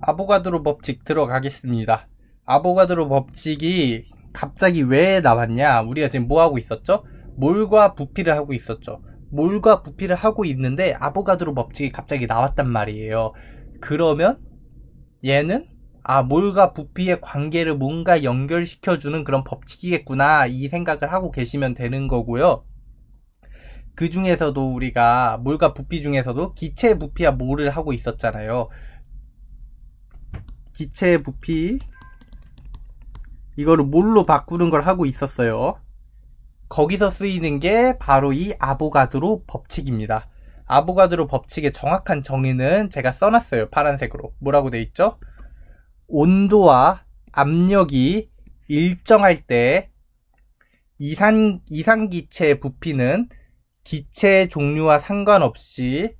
아보가드로 법칙 들어가겠습니다. 아보가드로 법칙이 갑자기 왜 나왔냐? 우리가 지금 뭐 하고 있었죠? 몰과 부피를 하고 있었죠. 몰과 부피를 하고 있는데 아보가드로 법칙이 갑자기 나왔단 말이에요. 그러면 얘는 몰과 부피의 관계를 뭔가 연결시켜주는 그런 법칙이겠구나, 이 생각을 하고 계시면 되는 거고요. 그 중에서도 우리가 몰과 부피 중에서도 기체 부피와 몰을 하고 있었잖아요. 기체 부피 이거를 몰로 바꾸는 걸 하고 있었어요. 거기서 쓰이는 게 바로 이 아보가드로 법칙입니다. 아보가드로 법칙의 정확한 정의는 제가 써놨어요. 파란색으로. 뭐라고 돼 있죠? 온도와 압력이 일정할 때 이상기체의 부피는 기체 종류와 상관없이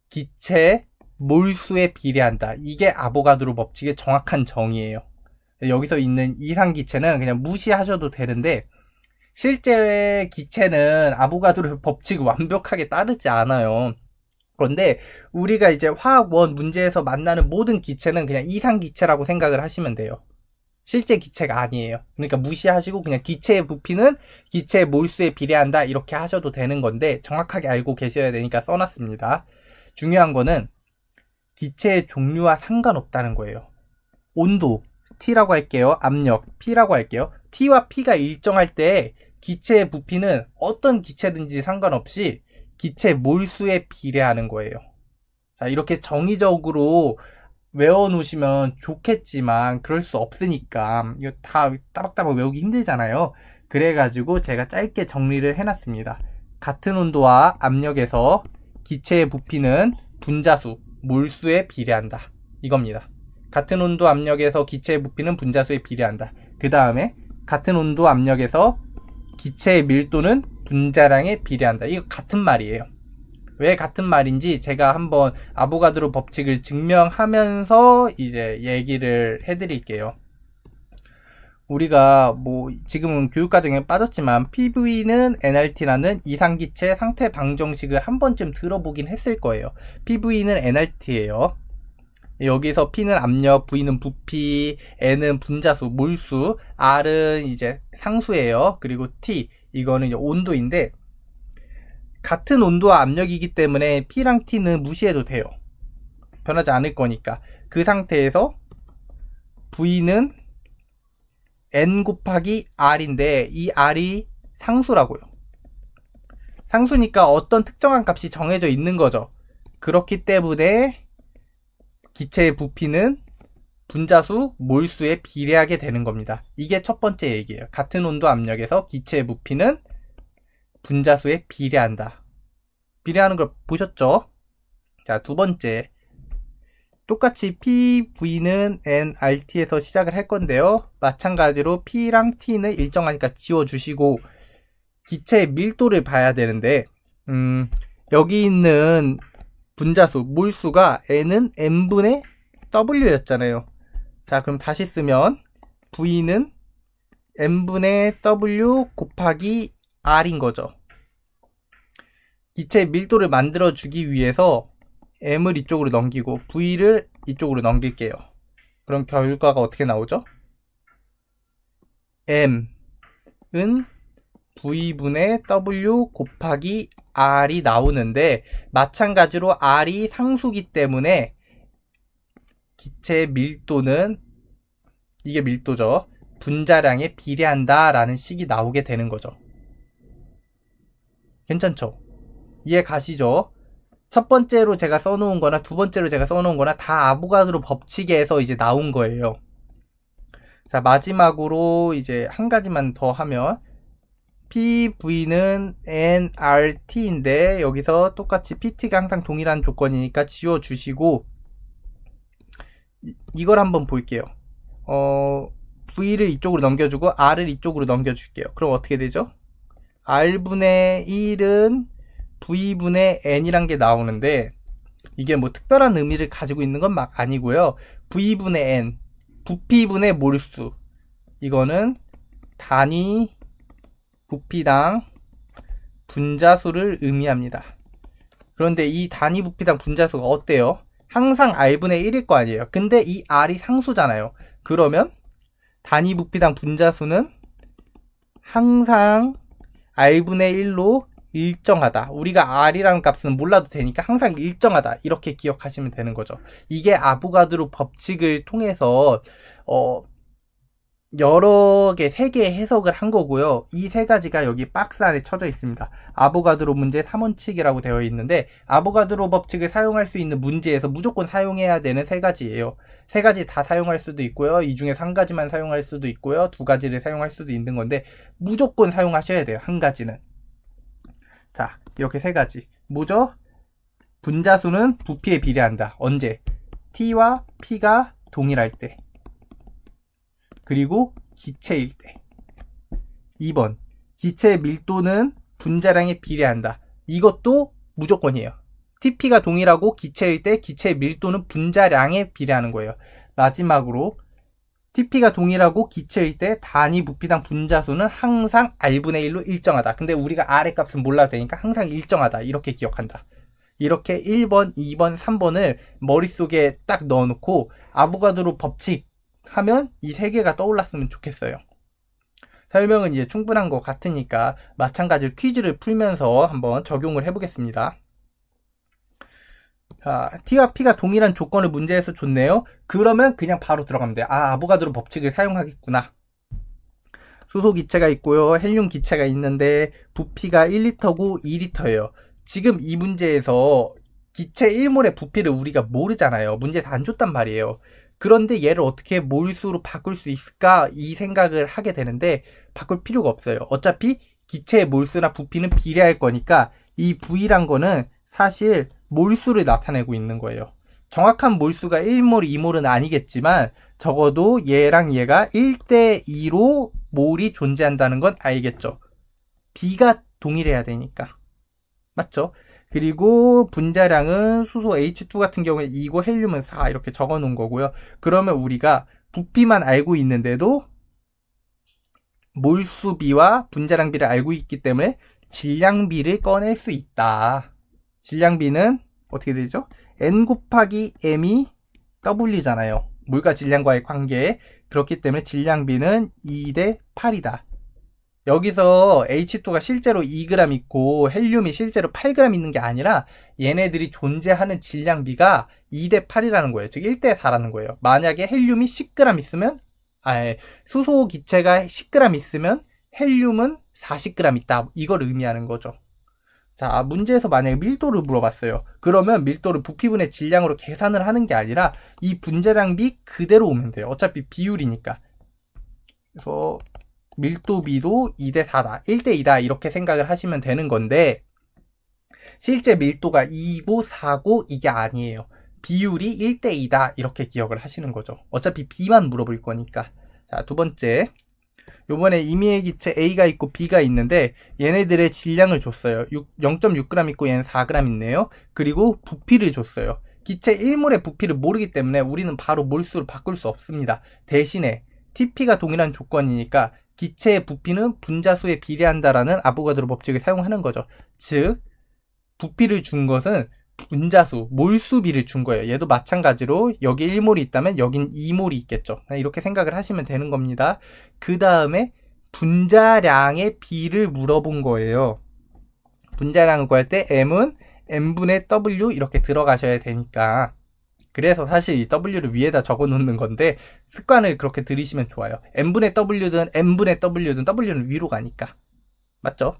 기체 몰수에 비례한다. 이게 아보가드로 법칙의 정확한 정의예요. 여기서 있는 이상기체는 그냥 무시하셔도 되는데, 실제 기체는 아보가드로 법칙을 완벽하게 따르지 않아요. 그런데 우리가 이제 화학원 문제에서 만나는 모든 기체는 그냥 이상기체라고 생각을 하시면 돼요. 실제 기체가 아니에요. 그러니까 무시하시고 그냥 기체의 부피는 기체의 몰수에 비례한다, 이렇게 하셔도 되는 건데, 정확하게 알고 계셔야 되니까 써놨습니다. 중요한 거는 기체의 종류와 상관없다는 거예요. 온도 T라고 할게요. 압력 P라고 할게요. T와 P가 일정할 때 기체의 부피는 어떤 기체든지 상관없이 기체 몰수에 비례하는 거예요. 자, 이렇게 정의적으로 외워놓으시면 좋겠지만 그럴 수 없으니까 이거 다 따박따박 외우기 힘들잖아요. 그래가지고 제가 짧게 정리를 해놨습니다. 같은 온도와 압력에서 기체의 부피는 분자수, 몰수에 비례한다, 이겁니다. 같은 온도 압력에서 기체의 부피는 분자수에 비례한다. 그 다음에 같은 온도 압력에서 기체의 밀도는 분자량에 비례한다. 이거 같은 말이에요. 왜 같은 말인지 제가 한번 아보가드로 법칙을 증명하면서 이제 얘기를 해드릴게요. 우리가 지금은 교육과정에 빠졌지만 PV는 nRT라는 이상기체 상태 방정식을 한 번쯤 들어보긴 했을 거예요. PV는 nRT예요. 여기서 P는 압력, V는 부피, N은 분자수, 몰수, R은 이제 상수예요. 그리고 T, 이거는 이제 온도인데, 같은 온도와 압력이기 때문에 P랑 T는 무시해도 돼요. 변하지 않을 거니까. 그 상태에서 V는 N 곱하기 R인데, 이 R이 상수라고요. 상수니까 어떤 특정한 값이 정해져 있는 거죠. 그렇기 때문에 기체의 부피는 분자수, 몰수에 비례하게 되는 겁니다. 이게 첫 번째 얘기예요. 같은 온도 압력에서 기체의 부피는 분자수에 비례한다. 비례하는 걸 보셨죠? 자, 두 번째. 똑같이 PV는 nRT에서 시작을 할 건데요. 마찬가지로 P랑 T는 일정하니까 지워주시고, 기체의 밀도를 봐야 되는데, 여기 있는 분자수, 몰수가 N은 N분의 W였잖아요. 자, 그럼 다시 쓰면 V는 N분의 W 곱하기 R인 거죠. 기체의 밀도를 만들어주기 위해서 M을 이쪽으로 넘기고 V를 이쪽으로 넘길게요. 그럼 결과가 어떻게 나오죠? M은 V분의 W 곱하기 R이 나오는데, 마찬가지로 R이 상수기 때문에 기체의 밀도는, 이게 밀도죠, 분자량에 비례한다 라는 식이 나오게 되는 거죠. 괜찮죠? 이해 가시죠? 첫 번째로 제가 써놓은 거나 두 번째로 제가 써놓은 거나 다 아보가드로 법칙에서 이제 나온 거예요. 자, 마지막으로 이제 한 가지만 더 하면, PV는 nRT인데 여기서 똑같이 PT가 항상 동일한 조건이니까 지워주시고, 이걸 한번 볼게요. V를 이쪽으로 넘겨주고 R을 이쪽으로 넘겨줄게요. 그럼 어떻게 되죠? R분의 1은 V분의 N이란 게 나오는데, 이게 뭐 특별한 의미를 가지고 있는 건 막 아니고요. V분의 N, 부피분의 몰수, 이거는 단위 부피당 분자수를 의미합니다. 그런데 이 단위 부피당 분자수가 어때요? 항상 R분의 1일 거 아니에요. 근데 이 R이 상수잖아요. 그러면 단위 부피당 분자수는 항상 R분의 1로 일정하다. 우리가 R이라는 값은 몰라도 되니까 항상 일정하다. 이렇게 기억하시면 되는 거죠. 이게 아보가드로 법칙을 통해서 여러 개, 3개의 해석을 한 거고요. 이 3가지가 여기 박스 안에 쳐져 있습니다. 아보가드로 문제 3원칙이라고 되어 있는데 아보가드로 법칙을 사용할 수 있는 문제에서 무조건 사용해야 되는 3가지예요. 3가지 다 사용할 수도 있고요. 이 중에 1가지만 사용할 수도 있고요. 2가지를 사용할 수도 있는 건데 무조건 사용하셔야 돼요. 1가지는. 자, 이렇게 3가지. 뭐죠? 분자수는 부피에 비례한다. 언제? T와 P가 동일할 때. 그리고 기체일 때. 2번. 기체의 밀도는 분자량에 비례한다. 이것도 무조건이에요. TP가 동일하고 기체일 때 기체의 밀도는 분자량에 비례하는 거예요. 마지막으로 TP가 동일하고 기체일 때 단위 부피당 분자수는 항상 R분의 1로 일정하다. 근데 우리가 R의 값은 몰라도 되니까 항상 일정하다. 이렇게 기억한다. 이렇게 1번, 2번, 3번을 머릿속에 딱 넣어놓고 아보가드로 법칙 하면 이 3개가 떠올랐으면 좋겠어요. 설명은 이제 충분한 것 같으니까 마찬가지로 퀴즈를 풀면서 한번 적용을 해보겠습니다. 자, T와 P가 동일한 조건을 문제에서 줬네요. 그러면 그냥 바로 들어가면 돼요. 아보가드로 법칙을 사용하겠구나. 수소 기체가 있고요. 헬륨 기체가 있는데 부피가 1리터고 2리터예요. 지금 이 문제에서 기체 1몰의 부피를 우리가 모르잖아요. 문제에서 안 줬단 말이에요. 그런데 얘를 어떻게 몰수로 바꿀 수 있을까 이 생각을 하게 되는데 바꿀 필요가 없어요. 어차피 기체의 몰수나 부피는 비례할 거니까 이 V란 거는 사실 몰수를 나타내고 있는 거예요. 정확한 몰수가 1몰, 2몰은 아니겠지만 적어도 얘랑 얘가 1대2로 몰이 존재한다는 건 알겠죠. B가 동일해야 되니까. 맞죠? 그리고 분자량은 수소 H2 같은 경우에 2고 헬륨은 4 이렇게 적어 놓은 거고요. 그러면 우리가 부피만 알고 있는데도 몰수비와 분자량비를 알고 있기 때문에 질량비를 꺼낼 수 있다. 질량비는 어떻게 되죠? N 곱하기 M이 W잖아요. 물과 질량과의 관계. 그렇기 때문에 질량비는 2대 8이다. 여기서 H2가 실제로 2g 있고 헬륨이 실제로 8g 있는 게 아니라 얘네들이 존재하는 질량비가 2대 8이라는 거예요. 즉 1대 4라는 거예요. 만약에 헬륨이 10g 있으면 수소 기체가 10g 있으면 헬륨은 40g 있다. 이걸 의미하는 거죠. 자, 문제에서 만약에 밀도를 물어봤어요. 그러면 밀도를 부피분의 질량으로 계산을 하는 게 아니라 이 분자량비 그대로 오면 돼요. 어차피 비율이니까. 그래서 밀도비도 2대 4다. 1대 2다. 이렇게 생각을 하시면 되는 건데 실제 밀도가 2고 4고 이게 아니에요. 비율이 1대 2다. 이렇게 기억을 하시는 거죠. 어차피 B만 물어볼 거니까. 자, 두 번째. 요번에 임의의 기체 A가 있고 B가 있는데 얘네들의 질량을 줬어요. 0.6g 있고 얘는 4g 있네요. 그리고 부피를 줬어요. 기체 1몰의 부피를 모르기 때문에 우리는 바로 몰수로 바꿀 수 없습니다. 대신에 TP가 동일한 조건이니까 기체의 부피는 분자수에 비례한다라는 아보가드로 법칙을 사용하는 거죠. 즉 부피를 준 것은 분자수, 몰수비를 준 거예요. 얘도 마찬가지로 여기 1몰이 있다면 여긴 2몰이 있겠죠. 이렇게 생각을 하시면 되는 겁니다. 그 다음에 분자량의 비를 물어본 거예요. 분자량을 구할 때 M은 M분의 W 이렇게 들어가셔야 되니까 그래서 사실 이 W를 위에다 적어 놓는 건데 습관을 그렇게 들이시면 좋아요. M분의 W든 M분의 W든 W는 위로 가니까. 맞죠?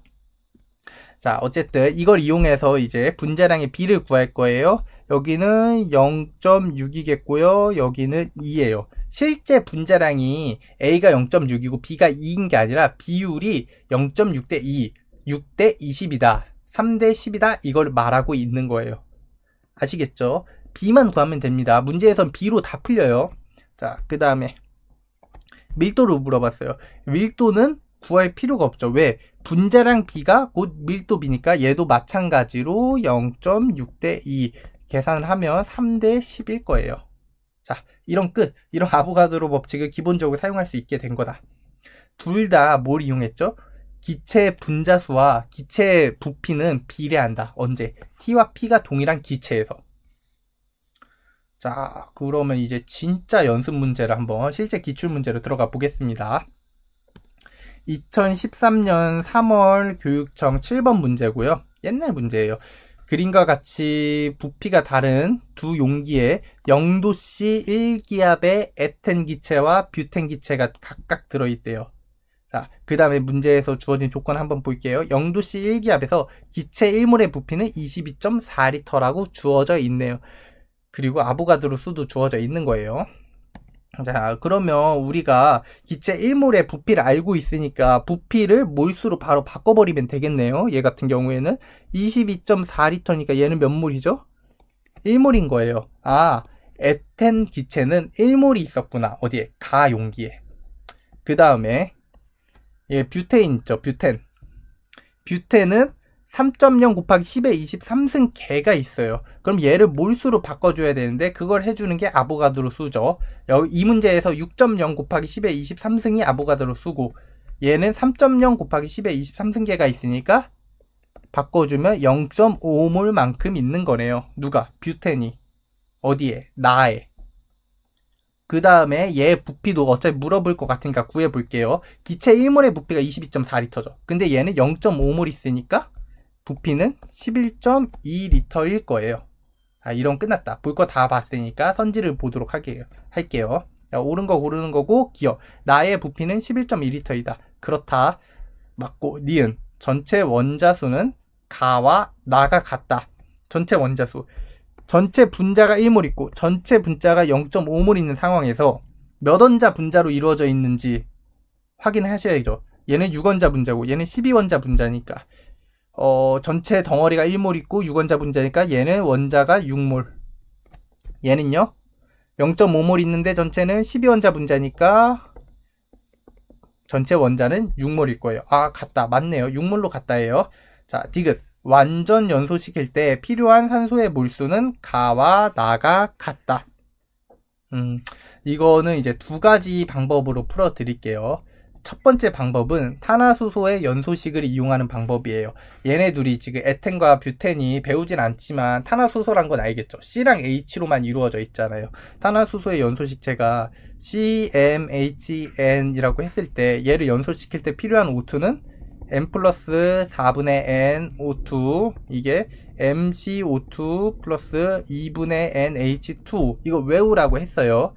자, 어쨌든 이걸 이용해서 이제 분자량의 B를 구할 거예요. 여기는 0.6이겠고요. 여기는 2예요. 실제 분자량이 A가 0.6이고 B가 2인 게 아니라 비율이 0.6대 2, 6대 20이다. 3대 10이다. 이걸 말하고 있는 거예요. 아시겠죠? B만 구하면 됩니다. 문제에선 B로 다 풀려요. 자, 그 다음에 밀도를 물어봤어요. 밀도는 구할 필요가 없죠. 왜? 분자량 B가 곧 밀도 B니까 얘도 마찬가지로 0.6대 2 계산을 하면 3대 10일 거예요. 자, 이런 아보가드로 법칙을 기본적으로 사용할 수 있게 된 거다. 둘 다 뭘 이용했죠? 기체의 분자수와 기체의 부피는 비례한다. 언제? T와 P가 동일한 기체에서. 자, 그러면 이제 진짜 연습 문제를 한번 실제 기출 문제로 들어가 보겠습니다. 2013년 3월 교육청 7번 문제고요. 옛날 문제예요. 그림과 같이 부피가 다른 두 용기에 0도씨 1기압의 에텐 기체와 뷰텐 기체가 각각 들어있대요. 자, 그 다음에 문제에서 주어진 조건 한번 볼게요. 0도씨 1기압에서 기체 1몰의 부피는 22.4L라고 주어져 있네요. 그리고 아보가드로 수도 주어져 있는 거예요. 자, 그러면 우리가 기체 1몰의 부피를 알고 있으니까 부피를 몰수로 바로 바꿔버리면 되겠네요. 얘 같은 경우에는 22.4L니까 얘는 몇 몰이죠? 1몰인 거예요. 아, 에텐 기체는 1몰이 있었구나. 어디에? 가 용기에. 그 다음에 얘 뷰테인 있죠? 뷰텐. 뷰텐은 3.0 곱하기 10의 23승 개가 있어요. 그럼 얘를 몰수로 바꿔줘야 되는데 그걸 해주는 게 아보가드로 수죠. 이 문제에서 6.0 곱하기 10의 23승이 아보가드로 수고 얘는 3.0 곱하기 10의 23승 개가 있으니까 바꿔주면 0.5몰 만큼 있는 거네요. 누가? 뷰텐이. 어디에? 나에. 그 다음에 얘 부피도 어차피 물어볼 것 같으니까 구해볼게요. 기체 1몰의 부피가 22.4L죠. 근데 얘는 0.5몰 있으니까 부피는 11.2L일 거예요. 자, 이론 끝났다. 볼 거 다 봤으니까 선지를 보도록 할게요. 자, 옳은 거 고르는 거고 기억. 나의 부피는 11.2L이다. 그렇다. 맞고 니은. 전체 원자수는 가와 나가 같다. 전체 원자수. 전체 분자가 1몰 있고 전체 분자가 0.5몰 있는 상황에서 몇 원자 분자로 이루어져 있는지 확인을 하셔야죠. 얘는 6원자 분자고 얘는 12원자 분자니까 전체 덩어리가 1몰 있고 6원자 분자니까 얘는 원자가 6몰. 얘는요 0.5몰 있는데 전체는 12원자 분자니까 전체 원자는 6몰일 거예요. 아, 같다. 맞네요. 6몰로 같다예요. 자, 디귿. 완전 연소시킬 때 필요한 산소의 몰수는 가와 나가 같다. 이거는 이제 두 가지 방법으로 풀어 드릴게요. 첫 번째 방법은 탄화수소의 연소식을 이용하는 방법이에요. 얘네 둘이 지금 에텐과 뷰텐이 배우진 않지만 탄화수소란 건 알겠죠. C랑 H로만 이루어져 있잖아요. 탄화수소의 연소식체가 CmHn이라고 했을 때 얘를 연소시킬 때 필요한 O2는 M 플러스 4분의 N O2 이게 MCO2 플러스 2분의 NH2 이거 외우라고 했어요.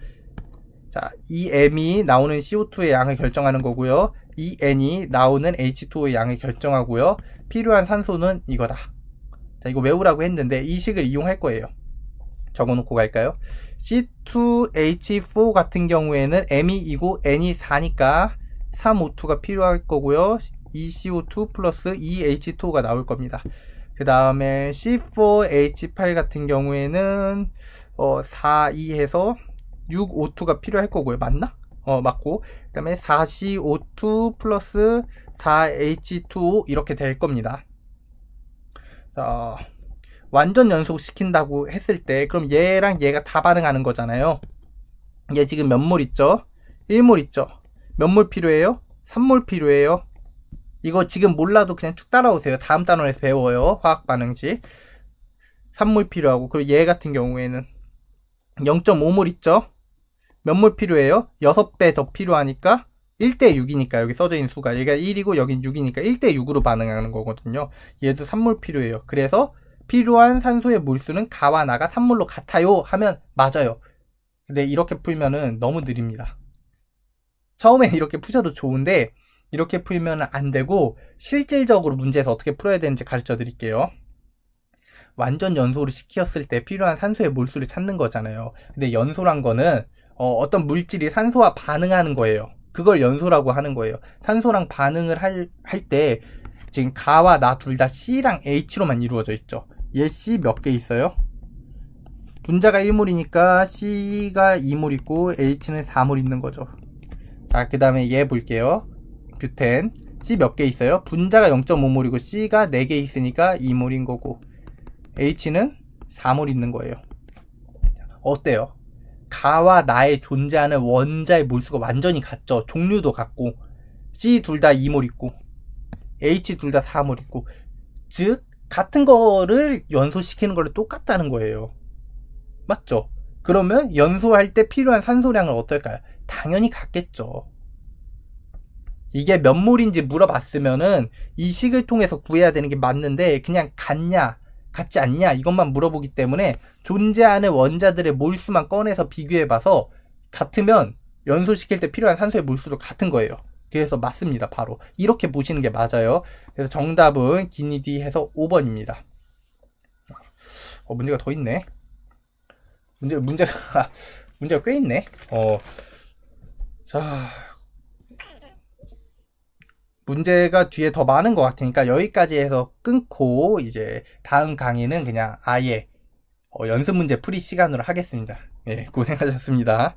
자, 이 M이 나오는 CO2의 양을 결정하는 거고요. 이 N이 나오는 H2O의 양을 결정하고요. 필요한 산소는 이거다. 자, 이거 외우라고 했는데 이 식을 이용할 거예요. 적어놓고 갈까요? C2H4 같은 경우에는 M이 2고 N이 4니까 3O2가 필요할 거고요. 2CO2 플러스 2H2O가 나올 겁니다. 그 다음에 C4H8 같은 경우에는 4, 2해서 6O2가 필요할 거고요. 맞나? 맞고 그 다음에 4CO2 플러스 4H2O 이렇게 될 겁니다. 자, 완전 연속시킨다고 했을 때 그럼 얘랑 얘가 다 반응하는 거잖아요. 얘 지금 몇 몰 있죠? 1몰 있죠? 몇 몰 필요해요? 3몰 필요해요. 이거 지금 몰라도 그냥 쭉 따라오세요. 다음 단원에서 배워요. 화학 반응식. 3몰 필요하고 그리고 얘 같은 경우에는 0.5몰 있죠? 몇 몰 필요해요? 6배 더 필요하니까 1대 6이니까 여기 써져 있는 수가 얘가 1이고 여긴 6이니까 1대 6으로 반응하는 거거든요. 얘도 3몰 필요해요. 그래서 필요한 산소의 몰수는 가와 나가 3몰로 같아요 하면 맞아요. 근데 이렇게 풀면은 너무 느립니다. 처음엔 이렇게 푸셔도 좋은데 이렇게 풀면 안 되고 실질적으로 문제에서 어떻게 풀어야 되는지 가르쳐 드릴게요. 완전 연소를 시켰을 때 필요한 산소의 몰수를 찾는 거잖아요. 근데 연소란 거는 어떤 물질이 산소와 반응하는 거예요. 그걸 연소라고 하는 거예요. 산소랑 반응을 할 때 지금 가와 나 둘 다 C랑 H로만 이루어져 있죠. 얘 C 몇 개 있어요? 분자가 1몰이니까 C가 2몰 있고 H는 4몰 있는 거죠. 자, 그 다음에 얘 볼게요. 뷰텐 C 몇 개 있어요? 분자가 0.5몰이고 C가 4개 있으니까 2몰인 거고 H는 4몰 있는 거예요. 어때요? 가와 나에 존재하는 원자의 몰수가 완전히 같죠. 종류도 같고 C 둘 다 2몰 있고 H 둘 다 4몰 있고 즉 같은 거를 연소시키는 거를 똑같다는 거예요. 맞죠? 그러면 연소할 때 필요한 산소량은 어떨까요? 당연히 같겠죠. 이게 몇 몰인지 물어봤으면은 이 식을 통해서 구해야 되는 게 맞는데 그냥 같냐 같지 않냐 이것만 물어보기 때문에 존재하는 원자들의 몰수만 꺼내서 비교해봐서 같으면 연소시킬 때 필요한 산소의 몰수도 같은 거예요. 그래서 맞습니다. 바로 이렇게 보시는 게 맞아요. 그래서 정답은 기니디 해서 5번입니다. 문제가 더 있네. 문제가 꽤 있네. 자, 문제가 뒤에 더 많은 것 같으니까 여기까지 해서 끊고 이제 다음 강의는 그냥 아예 연습 문제 풀이 시간으로 하겠습니다. 예, 고생하셨습니다.